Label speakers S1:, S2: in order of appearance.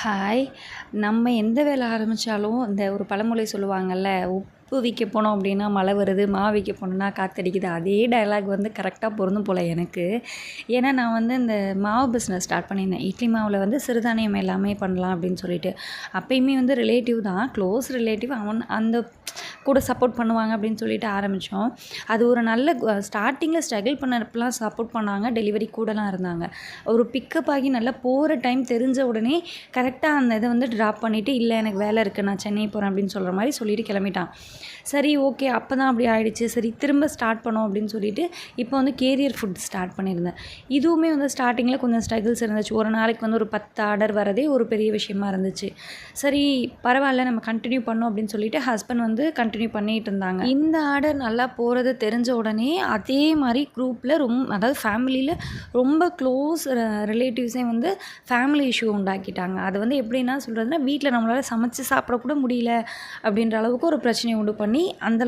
S1: Hi. நம்ம எந்த வேலை ஆரம்பித்தாலும் இந்த ஒரு பழமொழி சொல்லுவாங்கள்ல, உப்பு விற்க போனோம் அப்படின்னா மழை வருது, மாவு விற்க போனோம்னா காத்தடிக்குது. அதே டயலாக் வந்து கரெக்டாக பொருந்தும் போல் எனக்கு. ஏன்னா நான் வந்து இந்த மாவு பிஸ்னஸ் ஸ்டார்ட் பண்ணியிருந்தேன். இட்லி மாவில் வந்து சிறுதானியம் எல்லாமே பண்ணலாம் அப்படின்னு சொல்லிட்டு. அப்பயுமே வந்து ரிலேட்டிவ் தான், க்ளோஸ் ரிலேட்டிவ். அந்த கூட சப்போர்ட் பண்ணுவாங்க அப்படின்னு சொல்லிட்டு ஆரம்பித்தோம். அது ஒரு நல்ல ஸ்டார்டிங்கில் ஸ்ட்ரகிள் பண்ணப்பலாம் சப்போர்ட் பண்ணாங்க. டெலிவரி கூடலாம் இருந்தாங்க. ஒரு பிக்கப் ஆகி நல்லா போகிற டைம் தெரிஞ்ச உடனே கரெக்டாக அந்த இதை வந்து ட்ராப் பண்ணிவிட்டு, இல்லை எனக்கு வேலை இருக்குது, நான் சென்னை போகிறேன் அப்படின்னு சொல்கிற மாதிரி சொல்லிட்டு கிளம்பிட்டான். சரி, ஓகே. அப்போ தான் அப்படி ஆகிடுச்சு. சரி, திரும்ப ஸ்டார்ட் பண்ணோம் அப்படின்னு சொல்லிட்டு இப்போ வந்து கேரியர் ஃபுட் ஸ்டார்ட் பண்ணியிருந்தேன். இதுவுமே வந்து ஸ்டார்டிங்கில் கொஞ்சம் ஸ்ட்ரகிள்ஸ் இருந்துச்சு. ஒரு நாளைக்கு வந்து ஒரு 10 ஆர்டர் வரதே ஒரு பெரிய விஷயமா இருந்துச்சு. சரி, பரவாயில்ல, நம்ம கண்டினியூ பண்ணோம் அப்படின்னு சொல்லிட்டு ஹஸ்பண்ட் வந்து கண்டினியூ பண்ணிகிட்டு இருந்தாங்க. இந்த ஆர்டர் நல்லா போகிறது தெரிஞ்ச உடனே அதே மாதிரி குரூப்பில் அதாவது ஃபேமிலியில் ரொம்ப க்ளோஸ் ரிலேட்டிவ்ஸே வந்து ஃபேமிலி இஷ்யூ உண்டாக்கிட்டாங்க. அது வந்து எப்படின்னா சொல்கிறதுனா, வீட்டில் நம்மளால் சமைச்சு சாப்பிடக்கூட முடியல அப்படின்ற அளவுக்கு ஒரு பிரச்சனையை உண்டு பண்ணி அந்த